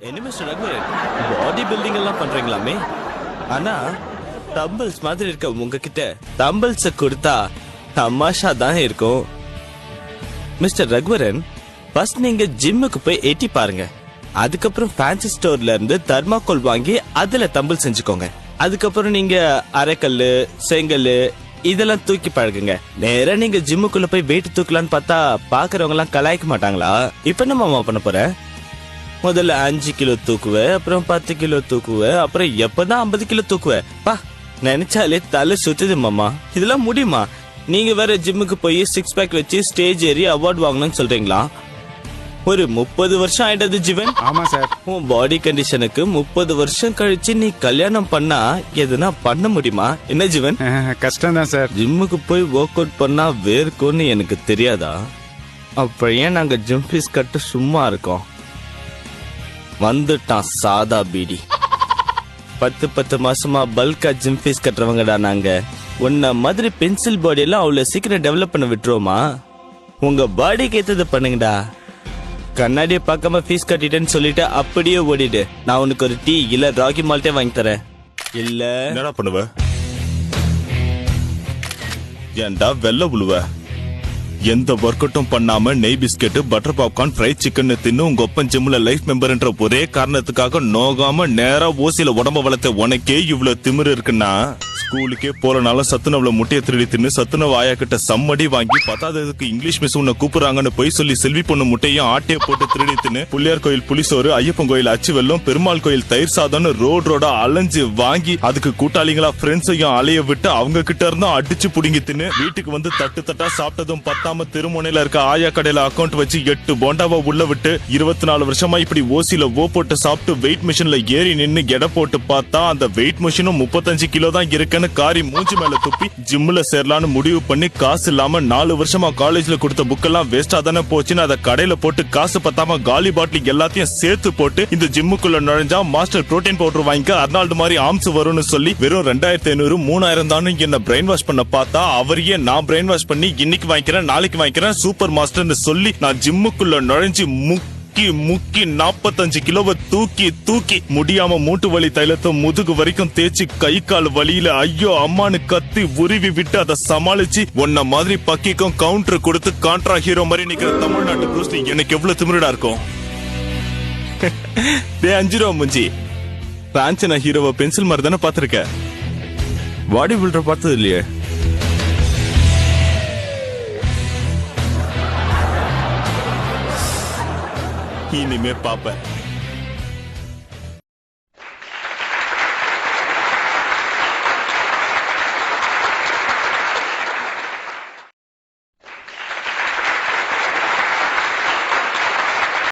என்ன mister Raghuvaran, body building எல்லாம் பண்றீங்களாமே, ஆனா டம்பிள்ஸ் மாதிரி இருக்க உங்ககிட்ட டம்பிள்ஸ் கொடுத்தா தமாஷா தான் இருக்கும். மிஸ்டர் ரகுவரன், ஃபர்ஸ்ட் நீங்க ஜிம்முக்கு போய் எட்டி பாருங்க. அதுக்கப்புறம் ஃபேன்சி ஸ்டோர்ல இருந்து தர்மாக்கோல் வாங்கி அதுல டம்பிள் செஞ்சுக்கோங்க. அதுக்கப்புறம் நீங்க அரைக்கல்லு, செங்கல்லு இதெல்லாம் தூக்கி பழகுங்க. நேரா நீங்க ஜிம்முக்குள்ள போய் வெயிட் தூக்கலான்னு பார்த்தா பாக்குறவங்க எல்லாம் கலாய்க்க மாட்டாங்களா? இப்ப என்ன மாமா பண்ண போற? முதல்ல 5 கிலோ தூக்குவ, அப்புறம் 10 கிலோ தூக்குவ, அப்புறம் எப்பதான் 50 கிலோ தூக்குவ? பா, நினைச்சாலே தலை சுத்துது மாமா. இதெல்லாம் முடியுமா? நீங்க வேற ஜிம்முக்கு போய் 6 பேக் வச்சு ஸ்டேஜ் ஏறி அவார்ட் வாங்கணும்னு சொல்றீங்களா? ஒரு 30 வருஷம் ஆயிட்டது ஜீவன். ஆமா சார். உன் பாடி கண்டிஷனுக்கு 30 வருஷம் கழிச்சு நீ கல்யாணம் பண்ணா எதுனா பண்ண முடியுமா? என்ன ஜீவன்? கஷ்டம் தான் சார். ஜிம்முக்கு போய் ஒர்க் அவுட் பண்ணா வேர்க்கும்னு எனக்கு தெரியாதா? அப்ப ஏன் நாங்க ஜிம் ஃபீஸ் கட்டு சும்மா இருக்கோம்? வந்துட்டான் சாதா பீடி. 10 மாசமா பல்கா ஜிம் ஃபீஸ் கட்டுறவங்கடா நாங்க. உன்ன மாதிரி பென்சில் பாடி எல்லாம் அவ்வளவு சீக்கிரம் டெவலப் பண்ண விட்டுருவோமா? உங்க பாடிக்கு ஏத்தது பண்ணுங்கடா. கண்ணாடியை பார்க்காம ஃபீஸ் கட்டிட்டேன்னு சொல்லிட்டு அப்படியே ஓடிடு. நான் உனக்கு ஒரு டீ இல்ல ராகி மால்ட்டே வாங்கி தரேன். இல்ல என்னடா பண்ணுவ? ஏன்டா வெள்ள உழுவ? எந்த ஒர்க் அவுட்டும் பண்ணாம நெய் biscuit, butter popcorn, fried chicken தின்னு உங்க ஒப்பன் ஜிம்ல லைஃப் மெம்பர்ன்ற ஒரே காரணத்துக்காக நோகாம நேரா ஓசியில உடம்ப வளர்த்த உனக்கே இவ்வளவு திமிரு இருக்குன்னா, ஸ்கூலுக்கே போறனாலும் சத்துணவுல முட்டையை திருடி தின்னு சத்துணவு ஆயா கிட்ட சம்மடி வாங்கி, பத்தாததுக்கு இங்கிலீஷ் மிஸ் உன்னை கூப்பிடுறாங்கன்னு போய் சொல்லி செல்வி பொண்ணு முட்டையும் ஆட்டையை போட்டு திருடி தின்னு, புள்ளியார் கோயில் புளிசோறு, ஐயப்பன் கோயில் அச்சு வெல்லம், பெருமாள் கோயில் தயிர் சாதம்னு ரோடா அலைஞ்சு வாங்கி, அதுக்கு கூட்டாளிங்களா ஃப்ரெண்ட்ஸையும் அலைய விட்டு அவங்க கிட்ட இருந்தும் அடிச்சு புடுங்கி தின்னு, வீட்டுக்கு வந்து தட்டா சாப்பிட்டதும் பத்தாம திருமுனையில இருக்க ஆயா கடையில அக்கௌண்ட் வச்சு 8 போண்டாவா உள்ள விட்டு 24 வருஷமா இப்படி ஓசியில போட்டு சாப்பிட்டு வெயிட் மிஷின்ல ஏறி நின்னு எடை போட்டு பார்த்தா அந்த வெயிட் மிஷினும் 35 கிலோ தான் இருக்குன்னு காரி மூஞ்சி மேல துப்பி ஜிம்ல சேரலான்னு முடிவு பண்ணி, காசு இல்லாம 4 வருஷமா காலேஜ்ல கொடுத்த புக்கெல்லாம் வேஸ்டா தானே போச்சுன்னு அதை கடையில போட்டு காசு பத்தாம காலி பாட்டில் எல்லாத்தையும் சேர்த்து போட்டு இந்த ஜிம்முக்குள்ள நுழைஞ்சா மாஸ்டர் புரோட்டீன் பவுடர் வாங்கிக்க அர்னால்டு மாதிரி ஆம்ஸ் வரும்னு சொல்லி வெறும் 2500 3000 தான் என்ன பிரெயின் வாஷ் பண்ண பார்த்தா, அவரையே நான் பிரெயின் வாஷ் பண்ணி இன்னைக்கு வாங்கிக்கிறேன் நாளைக்கு வாங்கிக்கிறேன் சூப்பர் மாஸ்டர்னு சொல்லி நான் ஜிம்முக்குள்ள நுழைஞ்சு முக்கி 45 கிலோவை தூக்கி முடியாம மூட்டு வலி தைலத்தை முதுகு வரைக்கும் தேய்ச்சி கை கால் வலியில ஐயோ அம்மானு கத்தி உருவி விட்டு அதை சமாளிச்சு உன்ன மாதிரி பக்கிக்கும் கவுண்டர் கொடுத்து கான்ட்ரா ஹீரோ மாதிரி நிக்கிற தமிழ்நாட்டு ப்ரூஸ்லி எனக்கு எவ்வளவு திமிரடா இருக்கும். 5 ரூபா முஞ்சி பிரான்சனா ஹீரோவை பென்சில் மாதிரி தானே பாத்திருக்க, பாடி பில்டர் பார்த்தது இல்லையே. இனிமே பாப்ப